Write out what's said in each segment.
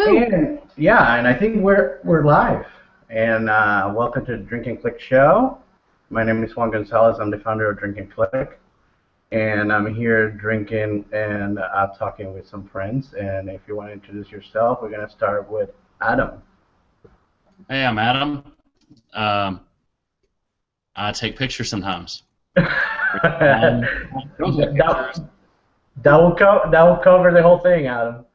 Woo! And yeah, and I think we're live. And welcome to the Drink and Click show. My name is Juan Gonzalez. I'm the founder of Drink and Click, and I'm here drinking and talking with some friends. And if you want to introduce yourself, we're gonna start with Adam. Hey, I'm Adam. I take pictures sometimes. that, Don't take pictures. that will cover the whole thing, Adam.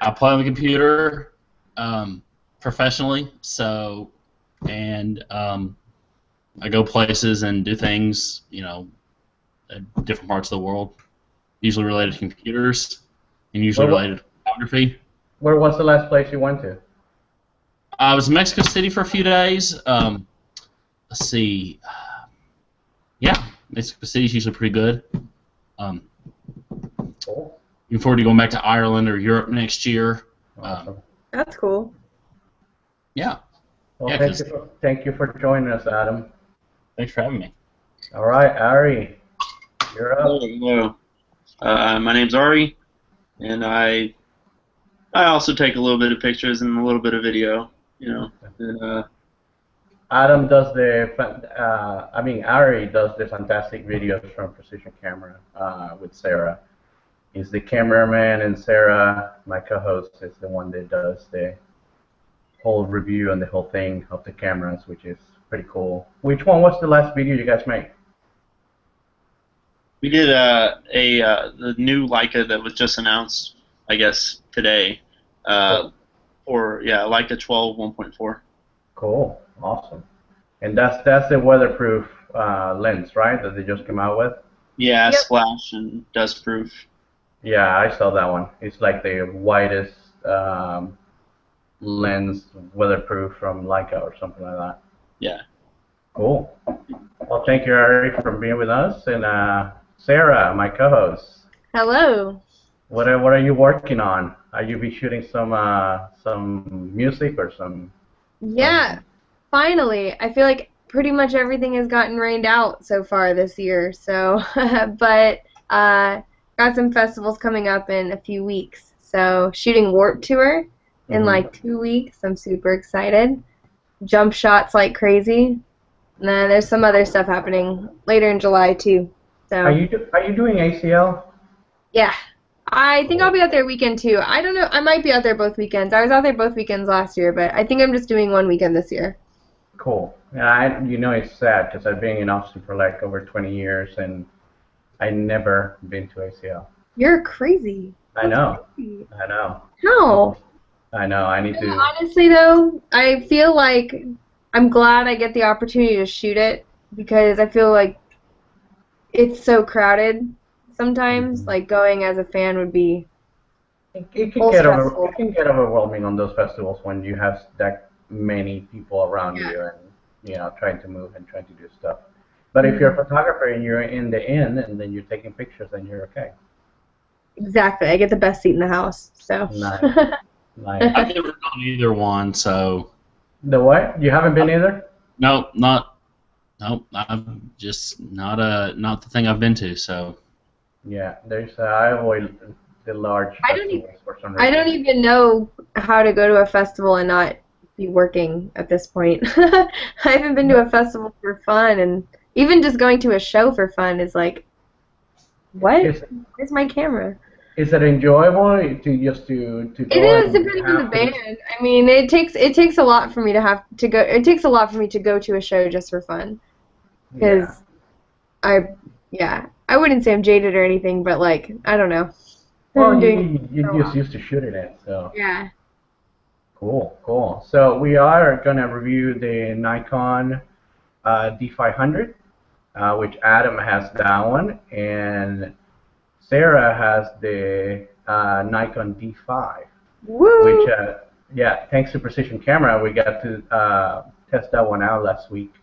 I play on the computer professionally, and I go places and do things, at different parts of the world, usually related to computers and usually related to photography. Where was the last place you went to? I was in Mexico City for a few days. Let's see. Yeah, Mexico City's usually pretty good. Cool. Looking forward to going back to Ireland or Europe next year. Awesome. That's cool. Yeah. Well, Yeah, thank you for joining us, Adam. Thanks for having me. All right, Ari, you're up. Hello. My name's Ari, and I also take a little bit of pictures and a little bit of video. And, Adam does Ari does the fantastic videos from Precision Camera with Sara. He's the cameraman, and Sara, my co-host, is the one that does the whole review and the whole thing of the cameras, which is pretty cool. Which one was the last video you guys made? we did the new Leica that was just announced, I guess, today. Cool. Leica 12 1.4. Cool, awesome. And that's the weatherproof lens, right? That they just came out with. Yeah, Yep. splash and dust proof. Yeah, I saw that one. It's like the widest lens, weatherproof from Leica or something like that. Yeah. Cool. Well, thank you, Ari, for being with us, and Sara, my co-host. Hello. What are you working on? Are you be shooting some music or some? Yeah, finally. I feel like pretty much everything has gotten rained out so far this year. So, but got some festivals coming up in a few weeks. So, shooting Warped Tour in like 2 weeks. I'm super excited. Jump shots like crazy. And then there's some other stuff happening later in July too. So. Are you doing ACL? Yeah. I think I'll be out there weekend too. I don't know. I might be out there both weekends. I was out there both weekends last year, but I think I'm just doing one weekend this year. Cool. Yeah, it's sad because I've been in Austin for like over 20 years and I never been to ACL. You're crazy. I know. Crazy. I know. How? I know. I need to. Honestly, though, I feel like I'm glad I get the opportunity to shoot it because I feel like it's so crowded sometimes. Like going as a fan would be. It can get overwhelming on those festivals when you have that many people around you and trying to move and trying to do stuff. But if you're a photographer and you're in the inn and then you're taking pictures, then you're okay. Exactly. I get the best seat in the house. So. Nice. Nice. I've never done either one, so. The what? You haven't been either? No, I'm just not the thing I've been to, so. Yeah, I avoid the large festivals for some reason. I don't even know how to go to a festival and not be working at this point. I haven't been to a festival for fun, and even just going to a show for fun is like, what? Where's my camera? Is it enjoyable to go? It is depending on the band. I mean, it takes a lot for me to have to go. It takes a lot for me to go to a show just for fun, because I wouldn't say I'm jaded or anything, but like I don't know. Well, you're just used to shooting it, so. Yeah. Cool. So we are gonna review the Nikon D500, which Adam has that one, and Sara has the Nikon D5. Woo! Which, thanks to Precision Camera, we got to test that one out last week,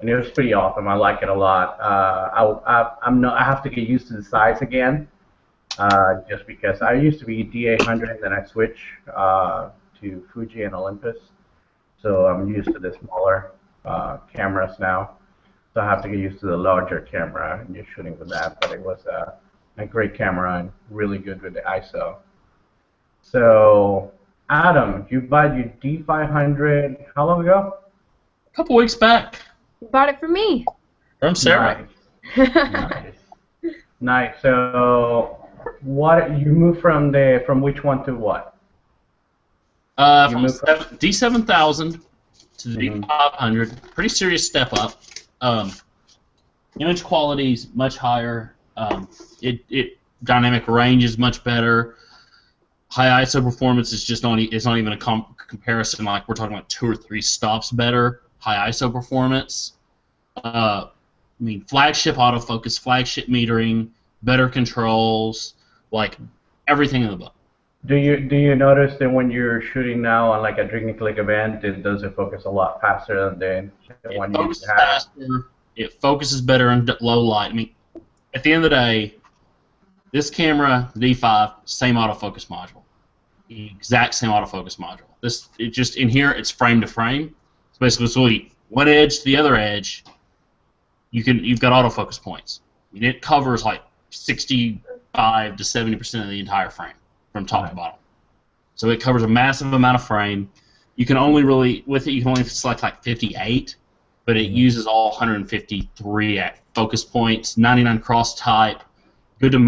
and it was pretty awesome. I like it a lot. I have to get used to the size again, just because I used to be D800, then I switched to Fuji and Olympus, so I'm used to the smaller cameras now. So I have to get used to the larger camera and just shooting with that. But it was a great camera and really good with the ISO. So, Adam, you bought your D500 how long ago? A couple weeks back You bought it from me. from Sarah. Nice. Nice. Nice. So, what you moved from which one to what? From D7000 to the D500, pretty serious step up. Image quality is much higher. It dynamic range is much better. High ISO performance is just not. It's not even a comparison. Like we're talking about 2 or 3 stops better. High ISO performance. I mean, flagship autofocus, flagship metering, better controls, like everything in the book. Do you notice that when you're shooting now on like a drink and click event, does it focus a lot faster than the one you used to have? Faster. It focuses better in low light. I mean, at the end of the day, this camera, the D5, same autofocus module, the exact same autofocus module. It just in here, it's frame to frame. So basically, one edge to the other edge, you've got autofocus points. I mean, it covers like 65 to 70% of the entire frame from top to bottom. So it covers a massive amount of frame. You can only really you can only select like 58, but it uses all 153 at focus points, 99 cross type, good to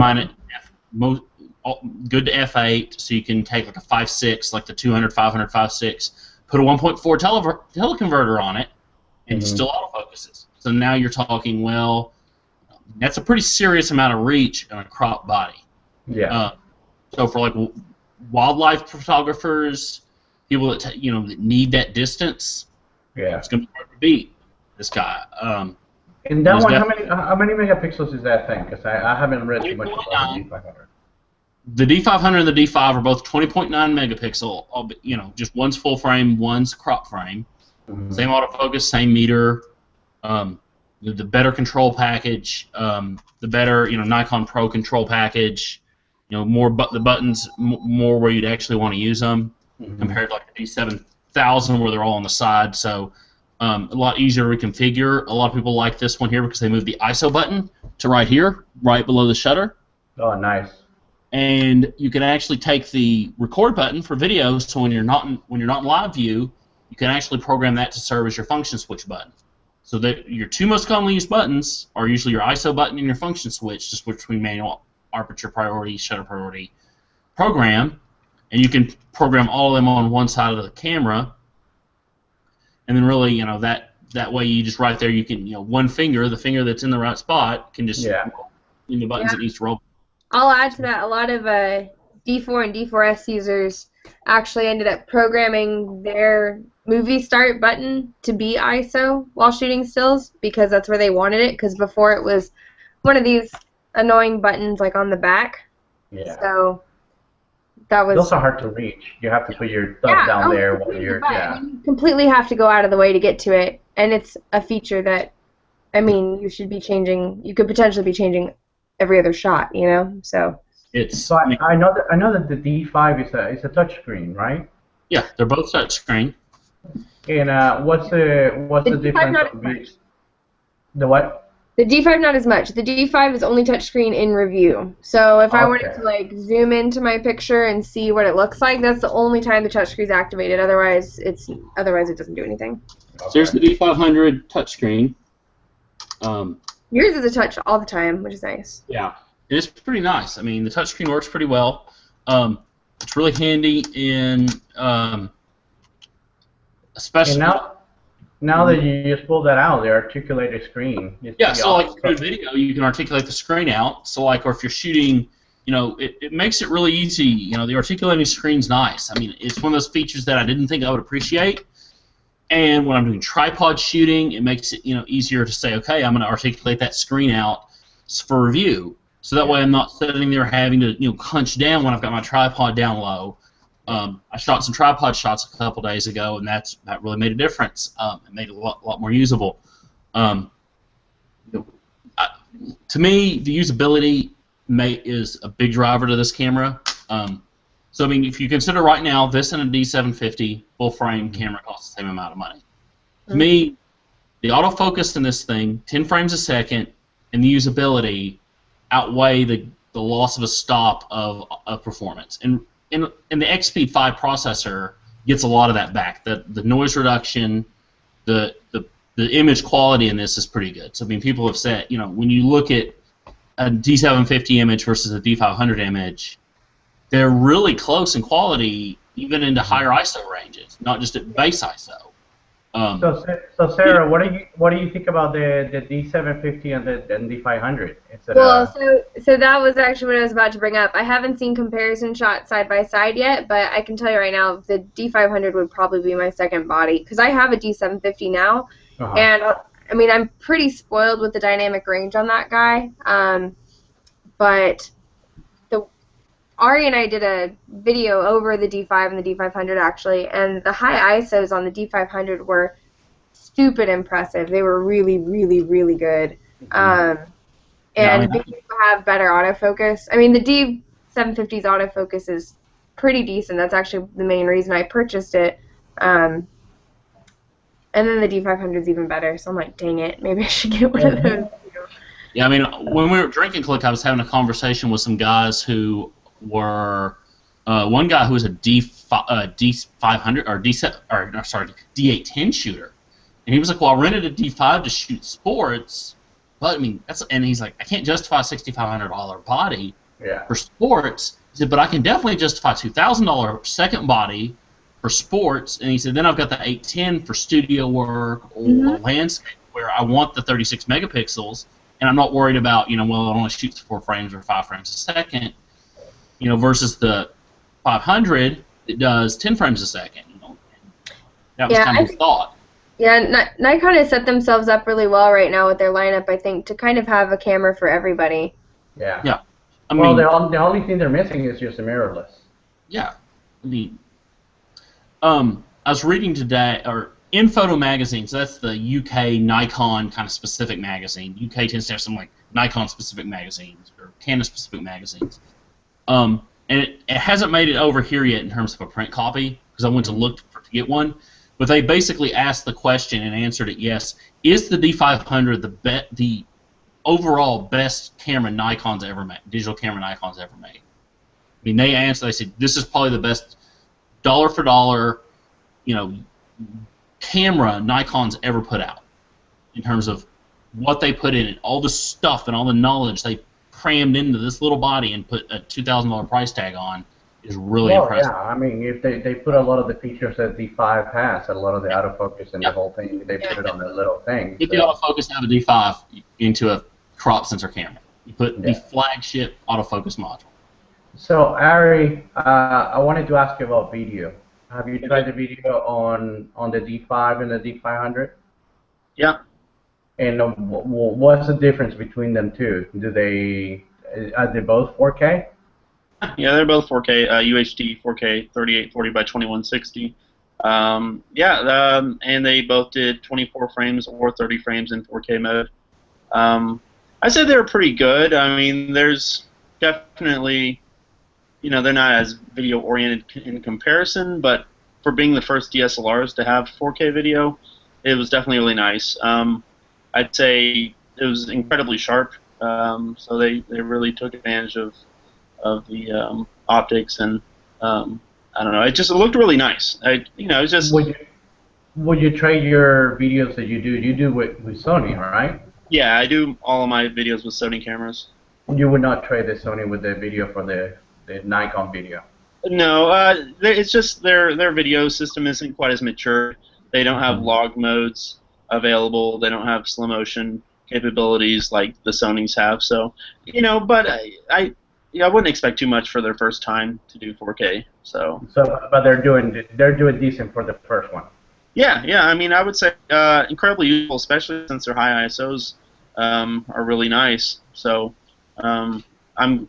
good to f8, so you can take like a 5.6, like the 200, 500, 5.6, put a 1.4 teleconverter on it, and still autofocuses. So now you're talking, well, that's a pretty serious amount of reach on a crop body. Yeah. So for like wildlife photographers, people that that need that distance, it's gonna be hard to beat this guy. And that one, how many megapixels is that thing? Because I haven't read too much about the D500. The D500 and the D5 are both 20.9 megapixel. Just one's full frame, one's crop frame. Same autofocus, same meter. The better control package, the better Nikon Pro control package. More the buttons more where you'd actually want to use them compared to like the D7000 where they're all on the side. So a lot easier to reconfigure. A lot of people like this one here because they moved the ISO button to right here, right below the shutter. Oh, nice. And you can actually take the record button for video. So when you're not in live view, you can actually program that to serve as your function switch button. So that your 2 most commonly used buttons are usually your ISO button and your function switch, just between manual aperture priority, shutter priority program, and you can program all of them on one side of the camera, and then really, that way you just right there you can, one finger, the finger that's in the right spot, can just in the buttons at each roll. I'll add to that. A lot of D4 and D4S users actually ended up programming their movie start button to be ISO while shooting stills because that's where they wanted it. Because before it was one of these annoying buttons like on the back. Yeah. So that was. It's also hard to reach. You have to put your thumb down there while you're. You completely have to go out of the way to get to it, and it's a feature that, I mean, you should be changing. You could potentially be changing every other shot. So. So I know that the D5 is a touch screen, right? Yeah, they're both touch screen. And what's the difference? The what? The D5 not as much. The D5 is only touchscreen in review. So if I wanted to like zoom into my picture and see what it looks like, that's the only time the touchscreen is activated. Otherwise, it doesn't do anything. So there's the D500 touchscreen. Yours is a touch all the time, which is nice. Yeah, it's pretty nice. I mean, the touchscreen works pretty well. It's really handy in especially. And now that you just pulled that out, the articulated screen. Yeah, so like for video, you can articulate the screen out. So like, or if you're shooting, it makes it really easy. The articulating screen's nice. I mean, it's one of those features that I didn't think I would appreciate. And when I'm doing tripod shooting, it makes it easier to say, okay, I'm going to articulate that screen out for review. So that way I'm not sitting there having to hunch down when I've got my tripod down low. I shot some tripod shots a couple days ago, and that really made a difference. It made it a lot more usable. To me, the usability is a big driver to this camera. So I mean, if you consider right now this and a D750 full frame camera costs the same amount of money. To me, the autofocus in this thing, 10 frames a second, and the usability outweigh the loss of a stop of performance. And and the X-Speed 5 processor gets a lot of that back. The noise reduction, the image quality in this is pretty good. So I mean, people have said, you know, when you look at a D750 image versus a D500 image, they're really close in quality, even into higher ISO ranges, not just at base ISO. So Sarah, what do you think about the D750 and the D500? Well, so that was actually what I was about to bring up. I haven't seen comparison shots side by side yet, but I can tell you right now, the D500 would probably be my second body because I have a D750 now, and I mean I'm pretty spoiled with the dynamic range on that guy. But Ari and I did a video over the D5 and the D500 actually, and the high ISOs on the D500 were stupid impressive. They were really, really, really good. And they have better autofocus. I mean, the D750's autofocus is pretty decent. That's actually the main reason I purchased it. And then the D500's even better. So I'm like, dang it, maybe I should get one of those. Yeah, I mean, when we were drinking Click, I was having a conversation with some guys who were one guy who was a D500 or D810 shooter, and he was like, "Well, I rented a D5 to shoot sports, but I mean, and he's like, I can't justify a $6,500 body for sports." He said, "But I can definitely justify $2,000 second body for sports." And he said, "Then I've got the 810 for studio work or landscape, where I want the 36 megapixels, and I'm not worried about, you know, well, it only shoots 4 frames or 5 frames a second." You know, versus the 500, it does 10 frames a second. You know, that was kind of the thought. Yeah, Nikon has set themselves up really well right now with their lineup, I think, to kind of have a camera for everybody. Yeah. Yeah. I mean, the only thing they're missing is just a mirrorless. Yeah. I mean, I was reading today, or in Photo Magazine, so that's the UK Nikon kind of specific magazine. UK tends to have some like Nikon specific magazines or Canon specific magazines. And it hasn't made it over here yet in terms of a print copy, because I went to look to get one. But they basically asked the question and answered it yes. Is the D500 the overall best camera Nikon's ever made, digital camera Nikon's ever made? I mean, they answered, they said, this is probably the best dollar for dollar, you know, camera Nikon's ever put out in terms of what they put in it, all the stuff and all the knowledge they crammed into this little body and put a $2,000 price tag on is really impressive. Yeah, I mean, if they put a lot of the features that D5 has, a lot of the autofocus and the whole thing, they put it on the little thing. Get the autofocus out of D5 into a crop sensor camera. You put the flagship autofocus module. So, Ari, I wanted to ask you about video. Have you tried the video on the D5 and the D500? Yeah. And what's the difference between them two? Are they both 4K? Yeah, they're both 4K, UHD 4K 3840 by 2160. And they both did 24 frames or 30 frames in 4K mode. I said they were pretty good. I mean, there's definitely, you know, they're not as video oriented in comparison, but for being the first DSLRs to have 4K video, it was definitely really nice. I'd say it was incredibly sharp, so they really took advantage of the optics, and I don't know, it looked really nice. It's just. Would you trade your videos that you do with Sony, right? Yeah, I do all of my videos with Sony cameras. You would not trade the Sony with the video for the Nikon video? No, it's just their video system isn't quite as mature. They don't have log modes available. They don't have slow motion capabilities like the Sonys have. So, you know, but I wouldn't expect too much for their first time to do 4K. But they're doing decent for the first one. Yeah. I mean, I would say incredibly useful, especially since their high ISOs are really nice. So, I'm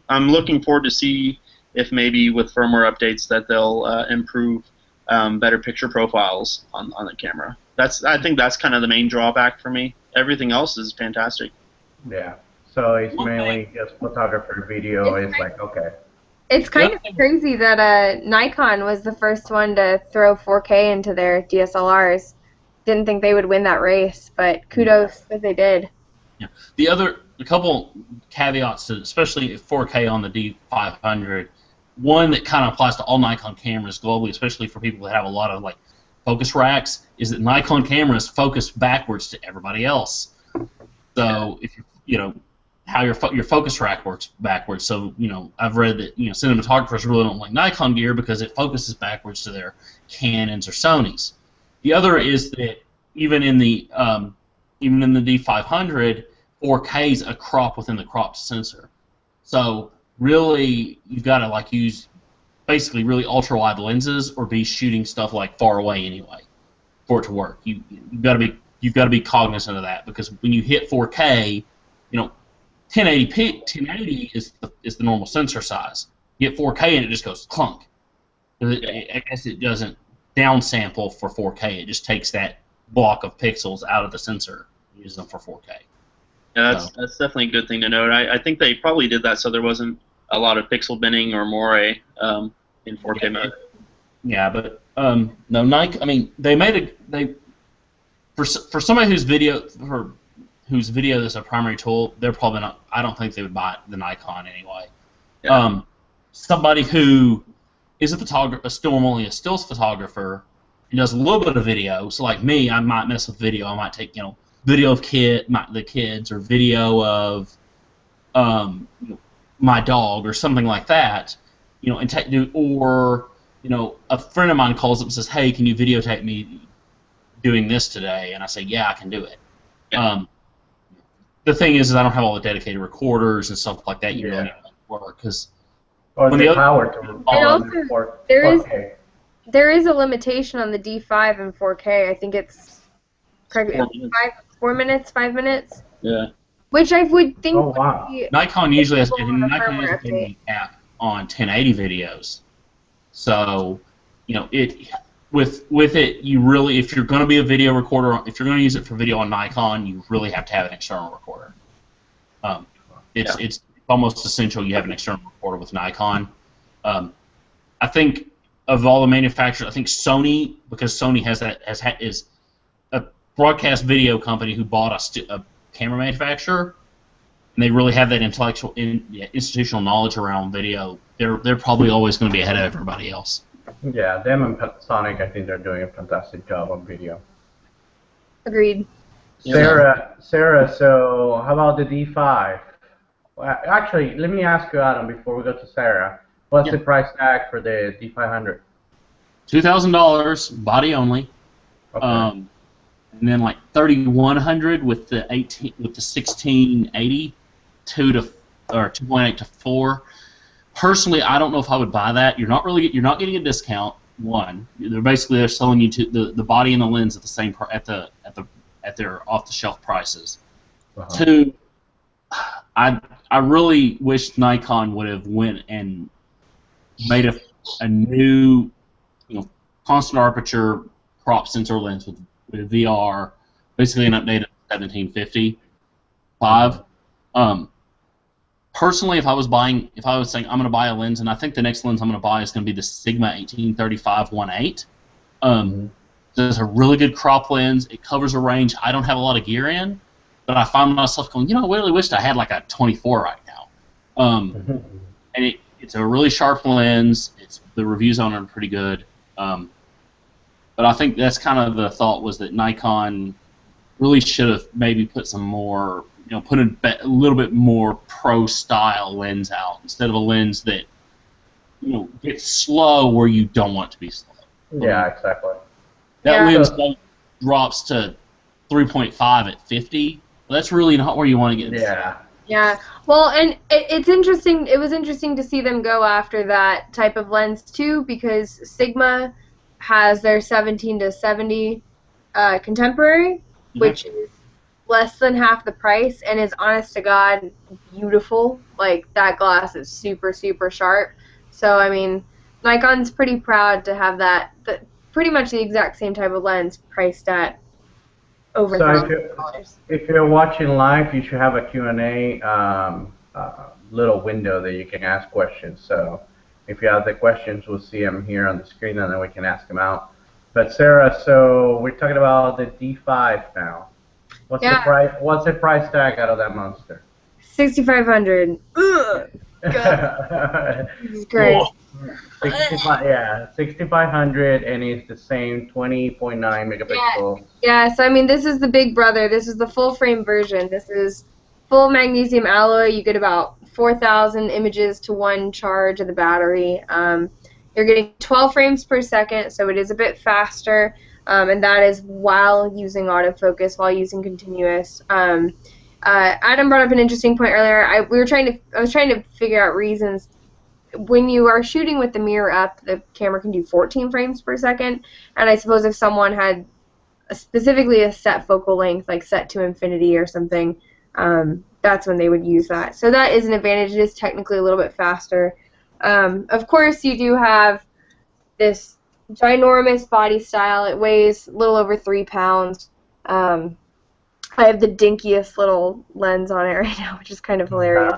looking forward to see if maybe with firmware updates that they'll improve better picture profiles on the camera. I think that's kind of the main drawback for me. Everything else is fantastic. Yeah. So it's mainly just photographer video. It's like, okay. It's kind of crazy that Nikon was the first one to throw 4K into their DSLRs. Didn't think they would win that race, but kudos that they did. Yeah. A couple caveats to, especially 4K on the D500. one that kind of applies to all Nikon cameras globally, especially for people that have a lot of like focus racks, is that Nikon cameras focus backwards to everybody else. So if you know how your focus rack works backwards. So I've read that cinematographers really don't like Nikon gear because it focuses backwards to their Canons or Sonys. The other is that even in the D500, 4K is a crop within the cropped sensor. So really, you've got to like use basically really ultra wide lenses or be shooting stuff like far away anyway for it to work. You've got to be cognizant of that, because when you hit 4K, 1080 is the normal sensor size. You hit 4K and it just goes clunk. I guess it doesn't downsample for 4K. It just takes that block of pixels out of the sensor and uses them for 4K. Yeah, that's definitely a good thing to note. I think they probably did that so there wasn't a lot of pixel binning or moire in 4K mode. Yeah, but no, Nikon. I mean, for somebody whose video is a primary tool, they're probably not. I don't think they would buy the Nikon anyway. Yeah. Somebody who is a photographer, normally a stills photographer, and does a little bit of video. So like me, I might mess with video. I might take video of the kids, or video of my dog, or something like that. Or a friend of mine calls up and says, "Hey, can you videotape me doing this today?" And I say, "Yeah, I can do it." Yeah. The thing is I don't have all the dedicated recorders and stuff like that. You really need to work because there is a limitation on the D5 and 4K. I think it's 4 minutes, 5 minutes. Yeah. Which I would think. Oh wow. Nikon usually has a cap on 1080 videos, so with it, you really, if you're going to be a video recorder, if you're going to use it for video on Nikon, you really have to have an external recorder. It's almost essential you have an external recorder with Nikon. I think of all the manufacturers, I think Sony, because Sony is a broadcast video company who bought a camera manufacturer, and they really have that institutional knowledge around video. They're probably always going to be ahead of everybody else. Yeah, them and Panasonic, I think they're doing a fantastic job on video. Agreed. Sara, so how about the D5? Well, actually, let me ask you, Adam, before we go to Sara. What's the price tag for the D500? $2,000, body only. Okay. And then like $3,100 with the 1680, 2.8 to 4. Personally, I don't know if I would buy that. You're not getting a discount. One, they're selling you the body and the lens at the same at their off-the-shelf prices. Uh-huh. Two, I really wish Nikon would have went and made a new constant aperture crop sensor lens with VR, basically an updated 1750 Personally, if I was saying I'm going to buy a lens, and I think the next lens I'm going to buy is going to be the Sigma 1835 1.8. It's a really good crop lens. It covers a range I don't have a lot of gear in, but I find myself going, I really wished I had like a 24 right now. And it's a really sharp lens. The reviews on it are pretty good. But I think that's kind of the thought, was that Nikon really should have maybe put some more, put a little bit more pro-style lens out instead of a lens that, gets slow where you don't want it to be slow. Yeah, exactly. That lens drops to 3.5 at 50. Well, that's really not where you want to get. Yeah. Yeah. Well, and it's interesting. It was interesting to see them go after that type of lens too, because Sigma has their 17 to 70 contemporary, which is less than half the price and is, honest to God, beautiful. Like, that glass is super, super sharp. So, I mean, Nikon's pretty proud to have that, pretty much the exact same type of lens priced at over $1,000. If you're watching live, you should have a Q&A little window that you can ask questions. So if you have the questions, we'll see them here on the screen, and then we can ask them out. But Sara, so we're talking about the D5 now. What's the price? What's the price tag out of that monster? $6,500. This is great. 6500, and it's the same 20.9 Yeah, megapixel. yeah. So I mean, this is the big brother. This is the full frame version. This is full magnesium alloy. You get about 4,000 images to one charge of the battery. You're getting 12 frames per second, so it is a bit faster, and that is while using autofocus, while using continuous. Adam brought up an interesting point earlier. I was trying to figure out reasons. When you are shooting with the mirror up, the camera can do 14 frames per second, and I suppose if someone had specifically a set focal length, like set to infinity or something, that's when they would use that. So that is an advantage. It is technically a little bit faster. Of course, you do have this ginormous body style. It weighs a little over 3 pounds. I have the dinkiest little lens on it right now, which is kind of hilarious.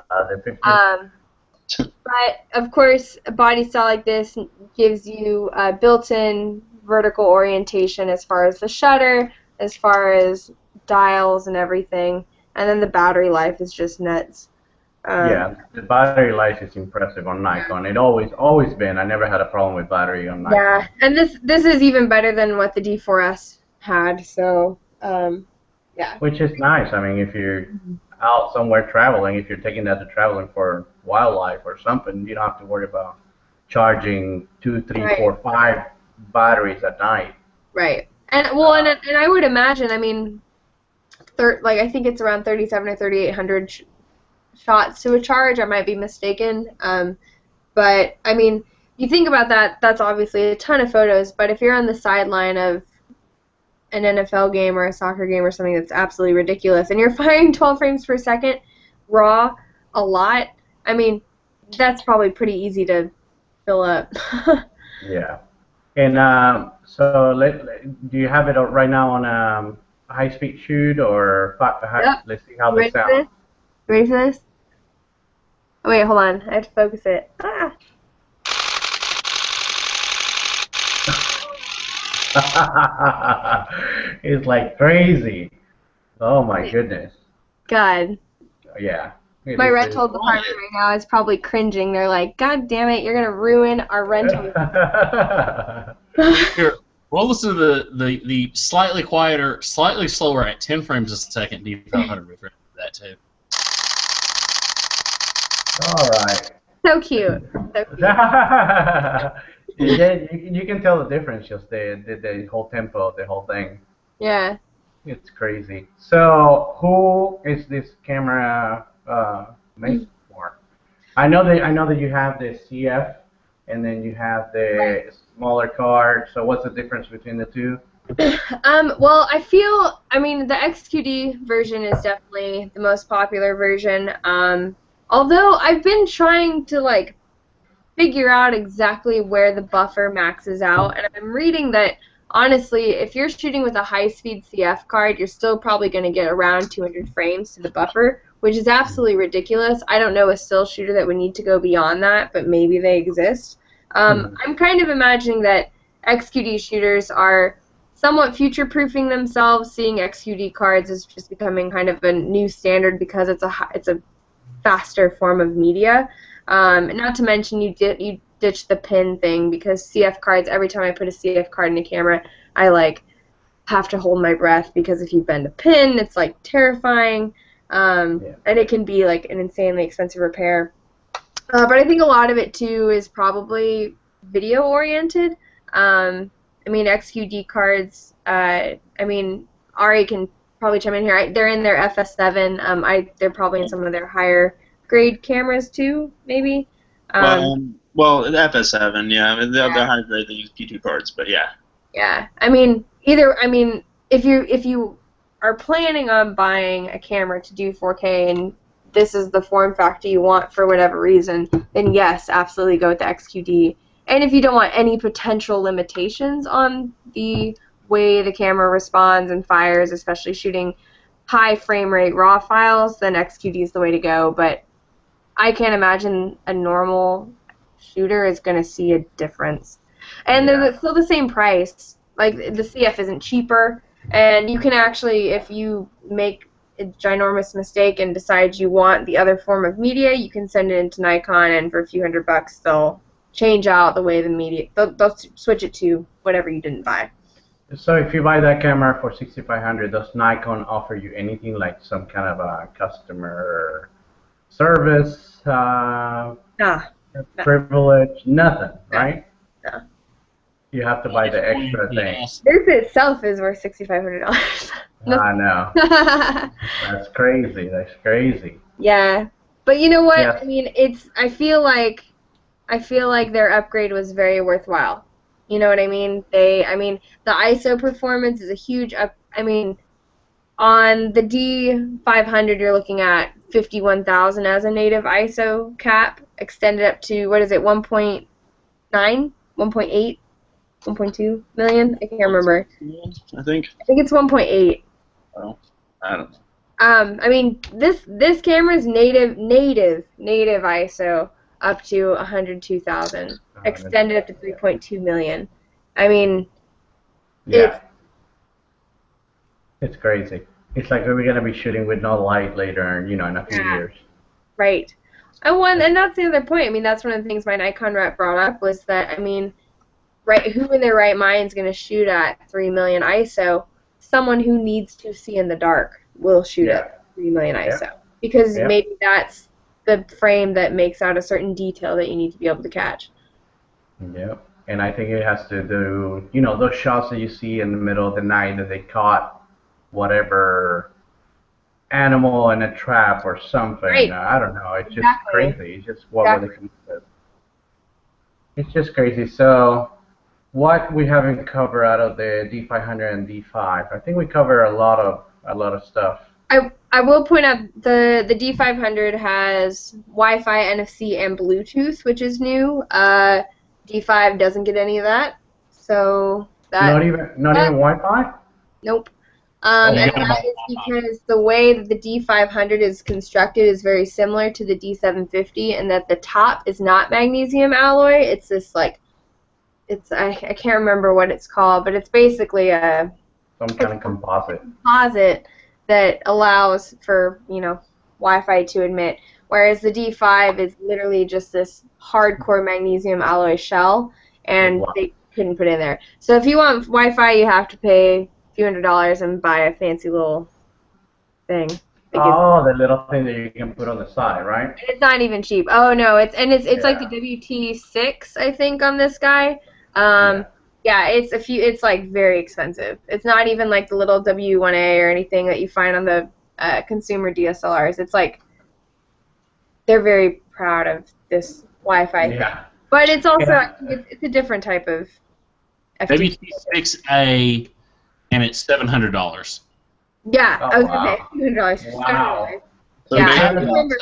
But of course, a body style like this gives you built-in vertical orientation as far as the shutter, as far as dials and everything, and then the battery life is just nuts. Yeah, the battery life is impressive on Nikon. It always been. I never had a problem with battery on Nikon. Yeah, and this is even better than what the D4S had. So yeah. Which is nice. I mean, if you're out somewhere traveling, if you're taking that to traveling for wildlife or something, you don't have to worry about charging 2, 3, Right. 4, 5 batteries at night. Right. And well, and I would imagine. I mean, like I think it's around 3,700 or 3,800 shots to a charge. I might be mistaken. But I mean, you think about that. That's obviously a ton of photos. But if you're on the sideline of an NFL game or a soccer game or something that's absolutely ridiculous, and you're firing 12 frames per second raw a lot, I mean, that's probably pretty easy to fill up. Yeah. And so do you have it right now on a high-speed shoot or Yep. let's see how Ready this for sounds. this? Ready for this? Oh, wait, hold on. I have to focus it. Ah. It's like crazy. Oh my goodness. God. Yeah. My rental department right now is probably cringing. They're like, God damn it, you're going to ruin our rental. Here, roll us to the slightly quieter, slightly slower at 10 frames a second D500 refresh that too. All right. So cute. So cute. Yeah, you can tell the difference just the whole tempo, the whole thing. Yeah. It's crazy. So who is this camera made for? I know that you have the CF and then you have the smaller card. So what's the difference between the two? Well, I mean, the XQD version is definitely the most popular version. Although I've been trying to, like, figure out exactly where the buffer maxes out, and I'm reading that, honestly, if you're shooting with a high-speed CF card, you're still probably going to get around 200 frames to the buffer, which is absolutely ridiculous. I don't know a still shooter that would need to go beyond that, but maybe they exist. I'm kind of imagining that XQD shooters are somewhat future-proofing themselves. Seeing XQD cards is just becoming kind of a new standard because it's a faster form of media. Not to mention you ditch the pin thing, because CF cards, every time I put a CF card in a camera, I like have to hold my breath, because if you bend a pin, it's like terrifying, and it can be like an insanely expensive repair. But I think a lot of it too is probably video oriented. I mean, XQD cards, I mean, Ari can probably chime in here. They're in their FS7. They're probably in some of their higher grade cameras too, maybe. Well, the FS7, yeah. I mean, they're high grade. They use P2 cards, but yeah. Yeah, I mean, if you are planning on buying a camera to do 4K and this is the form factor you want for whatever reason, then yes, absolutely go with the XQD. And if you don't want any potential limitations on the way the camera responds and fires, especially shooting high frame rate RAW files, then XQD is the way to go. But I can't imagine a normal shooter is going to see a difference. And they're still the same price. Like, the CF isn't cheaper, and you can actually, if you make a ginormous mistake and decide you want the other form of media, you can send it into Nikon, and for a few $100 they'll change out the way the media, they'll switch it to whatever you didn't buy. So if you buy that camera for 6,500, does Nikon offer you anything like some kind of a customer service, Nah. privilege? Nothing, right? No. You have to buy the extra thing. This itself is worth $6,500. I know. That's crazy. That's crazy. Yeah, but you know what? Yes. I mean, I feel like their upgrade was very worthwhile. You know what I mean? I mean, the ISO performance is a huge up. I mean, on the D500, you're looking at 51,000 as a native ISO cap, extended up to, what is it, 1.9, 1.8, 1.2 million? I can't remember. I think it's 1.8. Oh, I don't know. I mean, this camera's native ISO up to 102,000, extended up to 3.2 million. I mean, yeah, it's crazy. It's like we're gonna be shooting with no light later, in a few years. Right. And that's the other point. I mean, that's one of the things my Nikon rep brought up was that, I mean, right, who in their right mind is going to shoot at 3 million ISO? Someone who needs to see in the dark will shoot at 3 million ISO because maybe that's the frame that makes out a certain detail that you need to be able to catch. Yeah, and I think it has to do, those shots that you see in the middle of the night that they caught whatever animal in a trap or something. Right. I don't know. It's just crazy. It's just what were they coming with. It's just crazy. So, what we haven't covered out of the D500 and D5? I think we cover a lot of stuff. I will point out the D500 has Wi-Fi, NFC, and Bluetooth, which is new. D5 doesn't get any of that, so that not even Wi-Fi. Nope. And that is because the way that the D500 is constructed is very similar to the D750, and that the top is not magnesium alloy. It's this I can't remember what it's called, but it's basically some kind of composite that allows for Wi-Fi to emit, whereas the D5 is literally just this hardcore magnesium alloy shell, and they couldn't put it in there. So if you want Wi-Fi, you have to pay a few $100s and buy a fancy little thing. The little thing that you can put on the side, right? And it's not even cheap. Oh no, it's like the WT6, I think, on this guy. Yeah, it's like very expensive. It's not even like the little W1A or anything that you find on the consumer DSLRs. It's like they're very proud of this Wi-Fi thing. But it's also I think it's a different type of WT6A, and it's $700. Yeah, I was gonna say $700. Wow. So Yeah, maybe I remember.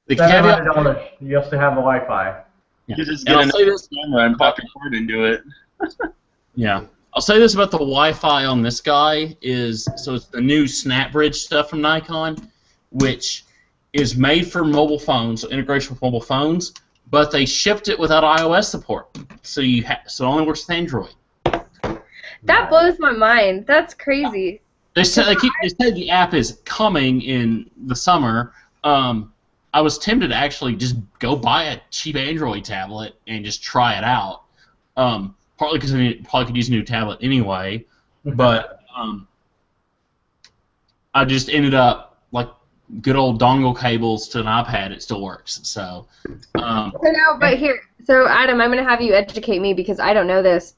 The caveat, $700 just to have a Wi-Fi. you just get another camera and pop your cord into it. yeah. I'll say this about the Wi-Fi on this guy is, so it's the new SnapBridge stuff from Nikon, which is made for mobile phones, so integration with mobile phones, but they shipped it without iOS support, so so it only works with Android. That blows my mind. That's crazy. They said the app is coming in the summer. I was tempted to actually just go buy a cheap Android tablet and just try it out. Partly because I probably could use a new tablet anyway, but I just ended up like good old dongle cables to an iPad. It still works. So. So Adam, I'm going to have you educate me because I don't know this.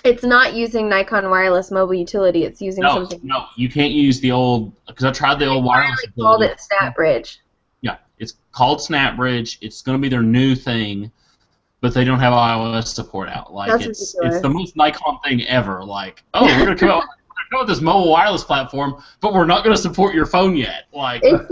It's not using Nikon wireless mobile utility. It's using something. No, you can't use the old, because I tried the old wireless. They called it SnapBridge. Yeah, it's called SnapBridge. It's going to be their new thing, but they don't have iOS support out. Like it's the most Nikon thing ever. Like, oh, we're going to come out with this mobile wireless platform, but we're not going to support your phone yet. Like, that's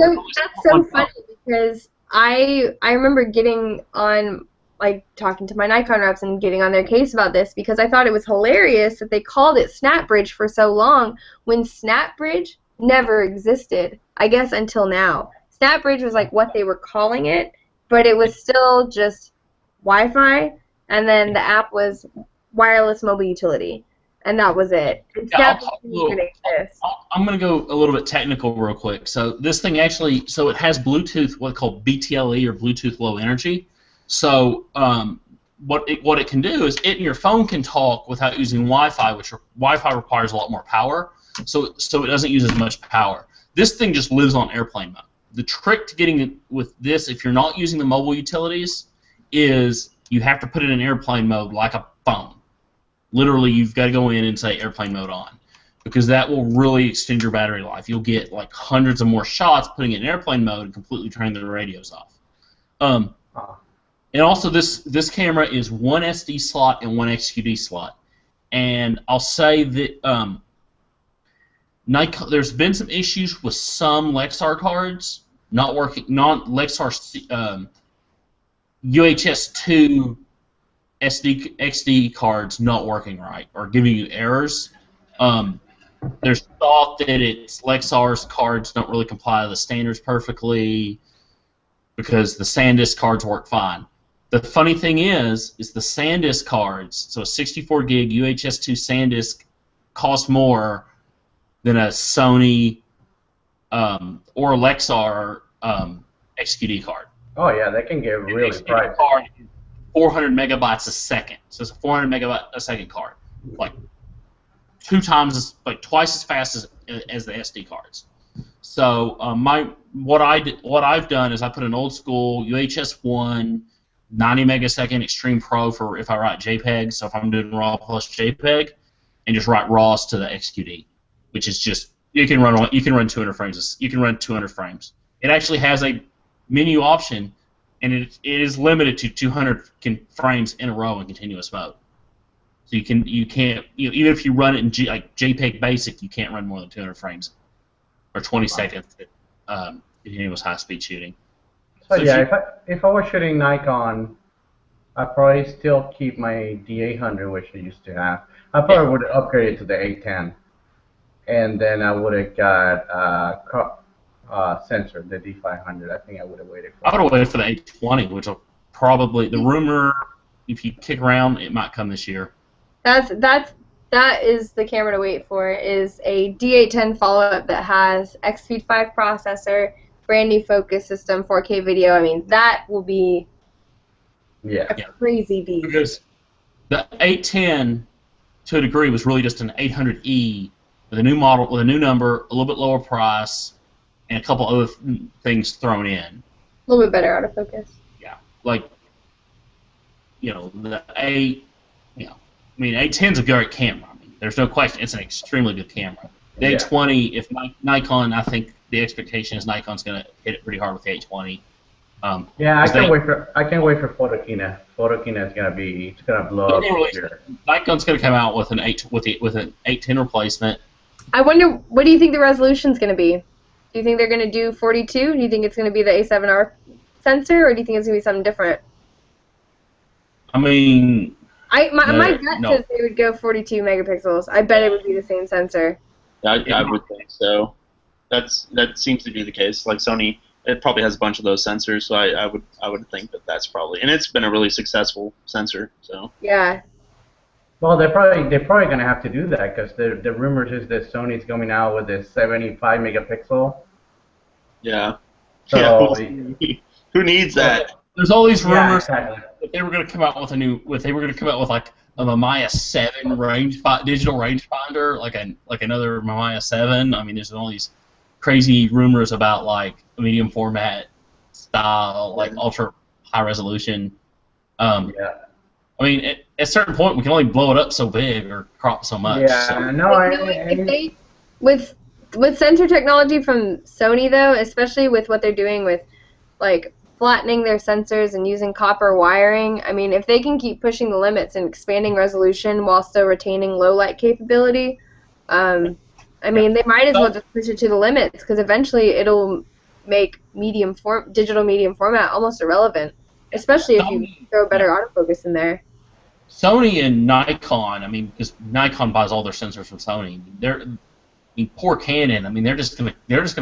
so funny because I remember getting on, like, talking to my Nikon reps and getting on their case about this because I thought it was hilarious that they called it SnapBridge for so long when SnapBridge never existed, I guess, until now. SnapBridge was like what they were calling it, but it was still just Wi-Fi, and then the app was wireless mobile utility. and that was it. It's Yeah, definitely going to exist. I'm going to go a little bit technical real quick. So this thing actually, so it has Bluetooth, what's called BTLE or Bluetooth Low Energy. So what it can do is it and your phone can talk without using Wi-Fi, which Wi-Fi requires a lot more power. So it doesn't use as much power. This thing just lives on airplane mode. The trick to getting it with this, if you're not using the mobile utilities, is you have to put it in airplane mode like a phone. Literally, you've got to go in and say airplane mode on, because that will really extend your battery life. You'll get like hundreds of more shots putting it in airplane mode and completely turning the radios off. And also, this camera is one SD slot and one XQD slot. And I'll say that Nikon, there's been some issues with some Lexar cards not working, Lexar UHS-2 XD cards not working right or giving you errors. There's thought that it's Lexar's cards don't really comply to the standards perfectly because the SanDisk cards work fine. The funny thing is the SanDisk cards, so a 64 gig UHS-2 SanDisk cost more than a Sony or a Lexar XQD card. Oh yeah, they can get really pricey. Card is 400 megabytes a second, so it's a 400 megabyte a second card, like twice as fast as the SD cards. So what I've done is I put an old school UHS-1 90 megasecond Extreme Pro for if I write JPEG. So if I'm doing RAW plus JPEG, and just write RAWs to the XQD, which is just you can run 200 frames. You can run 200 frames. It actually has a menu option, and it is limited to 200 frames in a row in continuous mode. So even if you run it in JPEG Basic, you can't run more than 200 frames or 20 seconds at continuous high-speed shooting. So yeah, if I was shooting Nikon, I'd probably still keep my D800, which I used to have. I probably would upgrade it to the A10, and then I would have got sensor, the D500. I think I would have waited for. I would have waited for the A20, which will probably the rumor, if you kick around, it might come this year. That is the camera to wait for. Is a D810 follow-up that has X-Speed 5 processor, brand new focus system, 4K video. I mean, that will be a crazy beast. Because the 810, to a degree, was really just an 800E with a new model, with a new number, a little bit lower price, and a couple other things thrown in. A little bit better autofocus. Yeah, the I mean, A10's a great camera. I mean, there's no question. It's an extremely good camera. The A20, if Nikon, I think the expectation is Nikon's going to hit it pretty hard with the A20. I can't wait for Photokina. Photokina is going to blow up this year. Nikon's going to come out with an 810 replacement. I wonder, what do you think the resolution's going to be? Do you think they're going to do 42? Do you think it's going to be the A7R sensor, or do you think it's going to be something different? I mean, my gut says they would go 42 megapixels. I bet it would be the same sensor. I would think so. That seems to be the case. Like Sony, it probably has a bunch of those sensors, so I would think that that's probably, and it's been a really successful sensor. So yeah. Well, they're probably going to have to do that because the rumors is that Sony's coming out with this 75 megapixel. Yeah. So who needs that? There's all these rumors. Yeah, exactly. That they were going to come out with like a Mamiya 7 digital rangefinder, like another Mamiya 7. I mean, there's all these crazy rumors about like a medium format style, like ultra high resolution. I mean, at a certain point, we can only blow it up so big or crop so much. Yeah, so. No, with sensor technology from Sony though, especially with what they're doing with like flattening their sensors and using copper wiring, I mean, if they can keep pushing the limits and expanding resolution while still retaining low light capability, I mean, they might as well just push it to the limits because eventually it'll make digital medium format almost irrelevant, especially if you throw better autofocus in there. Sony and Nikon, I mean, because Nikon buys all their sensors from Sony. Poor Canon. I mean, they're just gonna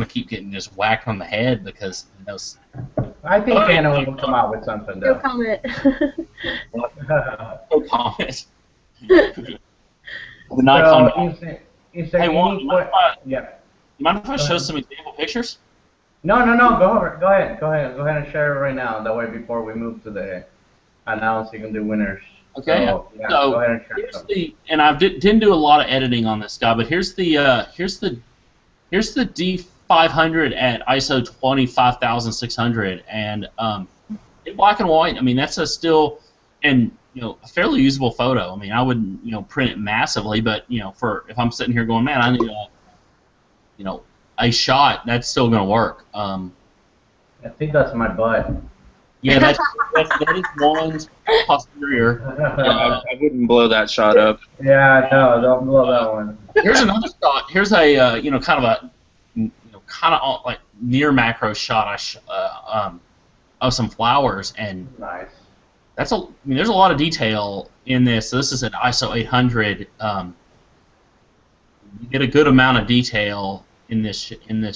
keep getting just whacked on the head because I think Canon will come out with something though. No comment. No comment. The Nikon. So is there Hey, Juan, any que- yeah. you mind if I Go show ahead. some example pictures? No. Go ahead and share it right now. That way, before we move to the announcing the winners. Okay. So yeah, go So ahead and share here's some. and I didn't do a lot of editing on this guy, but here's the D500 at ISO 25,600, and in black and white. I mean, that's a still, and a fairly usable photo. I mean, I wouldn't print it massively, but for if I'm sitting here going, man, I need a shot, that's still going to work. I think that's my butt. Yeah, that is one's posterior. Yeah, I wouldn't blow that shot up. Yeah, no, don't blow that one. Here's another shot. Here's a kind of a kind of like near macro shot of some flowers, and Nice. there's a lot of detail in this. So this is an ISO 800. You get a good amount of detail in this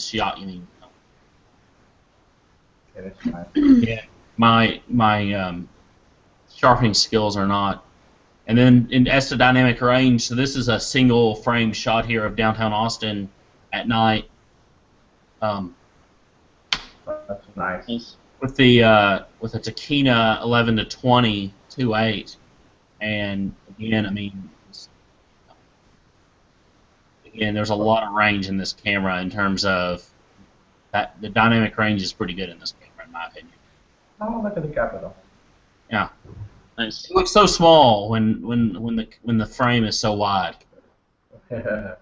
shot. Yeah, that's nice. Yeah, my sharpening skills are not. And then as to dynamic range, so this is a single frame shot here of downtown Austin at night. That's nice. With the Takina 11 to 20 2.8, and again, I mean, there's a lot of range in this camera in terms of that. The dynamic range is pretty good in this camera, in my opinion. Oh, look at the capital. Yeah. Nice. It looks so small when the frame is so wide. And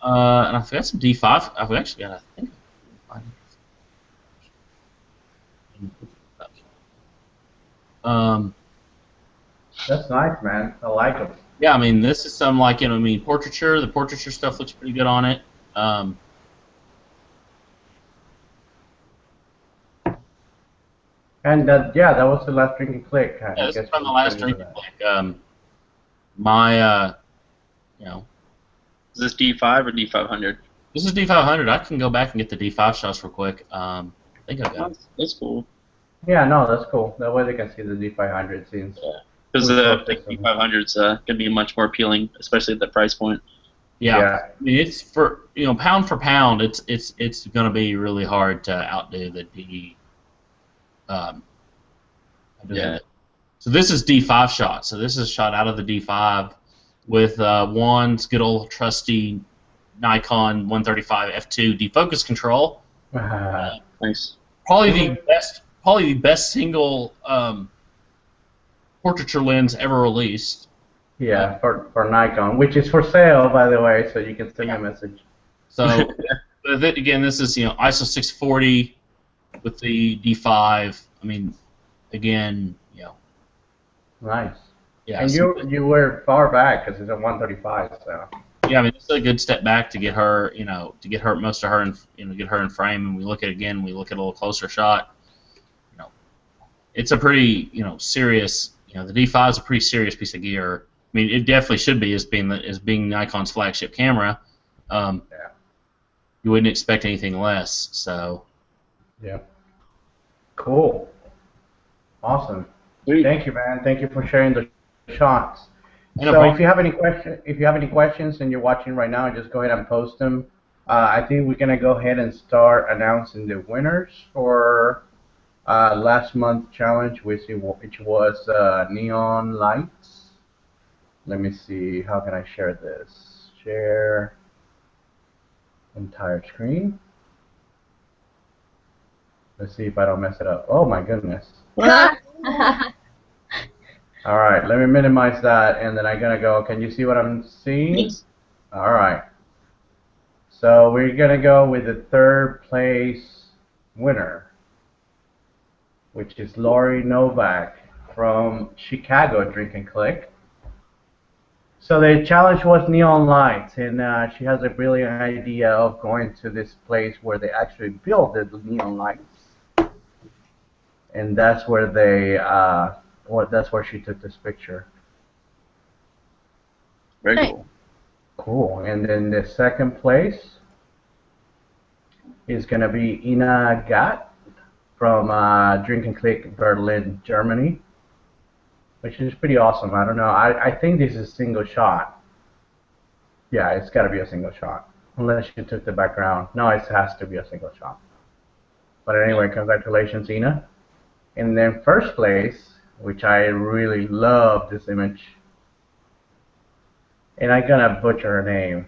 I forgot some D5. I've actually got, I think. That's nice, man. I like them. Yeah, I mean, this is some portraiture. The portraiture stuff looks pretty good on it. And that was the last drink and click. Yeah, this is from the last drink and click. My, Is this D5 or D500? this is D500. I can go back and get the D5 shots real quick. I think I've got it. That's cool. Yeah, no, that's cool. That way they can see the D500 scenes. Yeah. Because the D500's going to be much more appealing, especially at the price point. Yeah. I mean, it's for pound for pound, it's going to be really hard to outdo the D. Yeah. So this is D5 shot. So this is shot out of the D5 with Juan's good old trusty Nikon 135 f2 defocus control. Nice. Probably the best single portraiture lens ever released. Yeah, for Nikon, which is for sale, by the way, so you can send me a message. So again, this is ISO 640 with the D5. I mean, again, Nice. yeah. And you were far back because it's a 135, so. Yeah, I mean, it's a good step back to get her, to get her most of her, get her in frame. And we look at a little closer shot. It's a pretty, serious. The D5 is a pretty serious piece of gear. I mean, it definitely should be as being Nikon's flagship camera. Yeah. You wouldn't expect anything less. So. Yeah. Cool. Awesome. Sweet. Thank you, man. Thank you for sharing the shots. No So problem. if you have any questions and you're watching right now, just go ahead and post them. I think we're gonna go ahead and start announcing the winners for last month's challenge, which was neon lights. Let me see. How can I share this? Share entire screen. Let's see if I don't mess it up. Oh my goodness. All right, let me minimize that, and then I'm gonna go. Can you see what I'm seeing? Yes. All right. So we're gonna go with the third place winner, which is Lori Novak from Chicago Drink and Click. So the challenge was neon lights, and she has a brilliant idea of going to this place where they actually build the neon lights, and that's where that's where she took this picture. Very Nice. cool. Cool. And then the second place is gonna be Ina Gatt from Drink and Click Berlin, Germany, which is pretty awesome. I don't know. I think this is a single shot. Yeah, it's got to be a single shot. Unless you took the background. No, it has to be a single shot. But anyway, congratulations, Ina. And then first place, which I really love this image. And I'm going to butcher her name.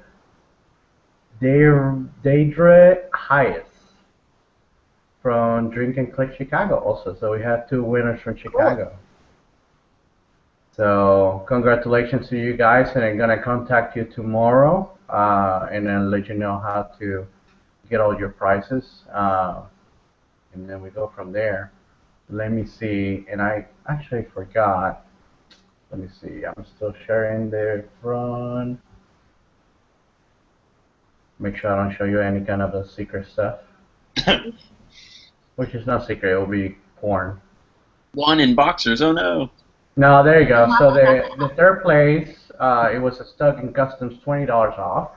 Deidre Hayes from Drink and Click Chicago also. So we had 2 winners from Chicago. So congratulations to you guys, and I'm gonna contact you tomorrow, and then let you know how to get all your prices, and then we go from there. Let me see, and I actually forgot. Let me see. I'm still sharing the front. Make sure I don't show you any kind of the secret stuff, which is not secret. It will be porn. One in boxers. Oh no. No, there you go. So the third place, it was a Stug and Customs $20 off,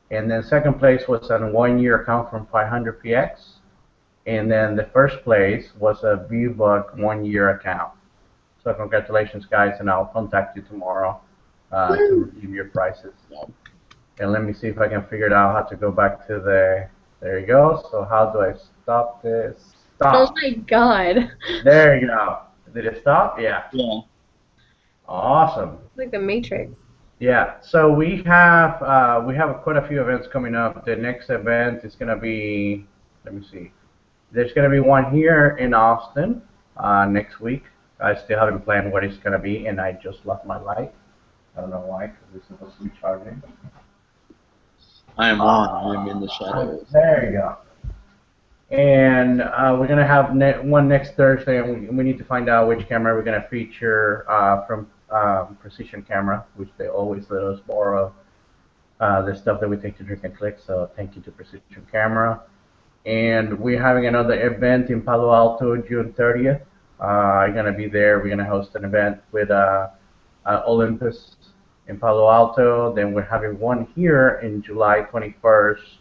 and then second place was a 1-year account from 500px, and then the first place was a ViewBug 1-year account. So congratulations, guys, and I'll contact you tomorrow to review your prices. And let me see if I can figure it out how to go back to the. There you go. So how do I stop this? Stop. Oh my God. There you go. Did it stop? Yeah. Yeah. Awesome. Like the Matrix. Yeah, so we have quite a few events coming up. The next event is gonna be, let me see, there's gonna be one here in Austin next week. I still haven't planned what it's gonna be, and I just lost my light. I don't know why, because it's supposed to be charging. I am one. I am in the shadows. There you go. And we're gonna have one next Thursday, and we need to find out which camera we're gonna feature from Precision Camera, which they always let us borrow the stuff that we take to Drink and Click. So thank you to Precision Camera. And we're having another event in Palo Alto June 30th. I'm gonna be there. We're gonna host an event with Olympus in Palo Alto. Then we're having one here in July 21st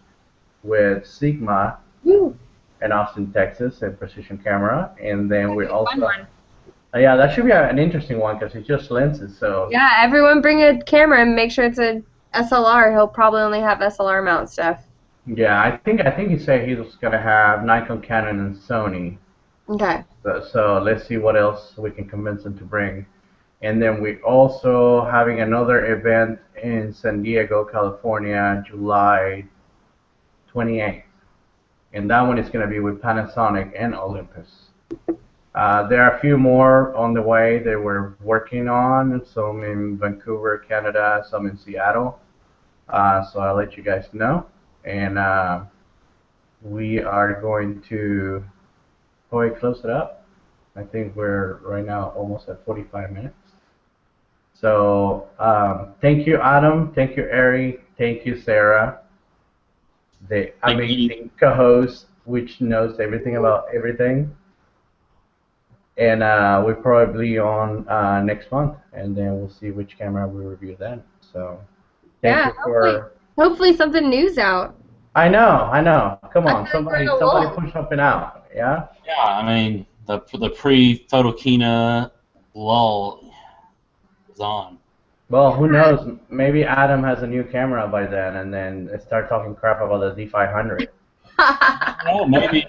with Sigma. Woo. In Austin, Texas, and Precision Camera, and then we also. Fun one. Yeah, that should be an interesting one because it's just lenses. So. Yeah, everyone bring a camera and make sure it's a SLR. He'll probably only have SLR mount stuff. Yeah, I think he said he was gonna have Nikon, Canon, and Sony. Okay. So let's see what else we can convince him to bring. And then we're also having another event in San Diego, California, July 28th. And that one is going to be with Panasonic and Olympus. There are a few more on the way that we're working on, some in Vancouver, Canada, some in Seattle. So I'll let you guys know. And we are going to probably close it up. I think we're right now almost at 45 minutes. So thank you, Adam. Thank you, Ari. Thank you, Sarah. The amazing co-host, which knows everything about everything. And we're probably on next month, and then we'll see which camera we review then. So thank you for. Hopefully something new's out. I know. Come on, somebody push something out. Yeah. Yeah, I mean the pre-Photokina lull is on. Well, who knows? Maybe Adam has a new camera by then, and then start talking crap about the D500. Well, maybe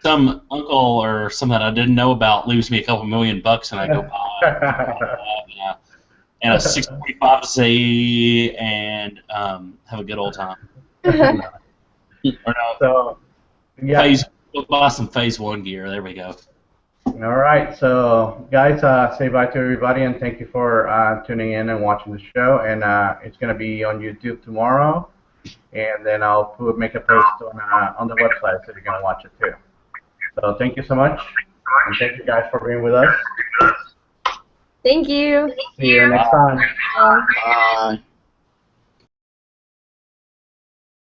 some uncle or something I didn't know about leaves me a couple $1,000,000 and I go buy and a 645Z and have a good old time. Or no, So, yeah. we'll buy some Phase 1 gear. There we go. All right, so guys, say bye to everybody, and thank you for tuning in and watching the show. And it's going to be on YouTube tomorrow, and then I'll make a post on the website so you're going to watch it too. So thank you so much, and thank you guys for being with us. Thank you. See you next time. Bye. Bye.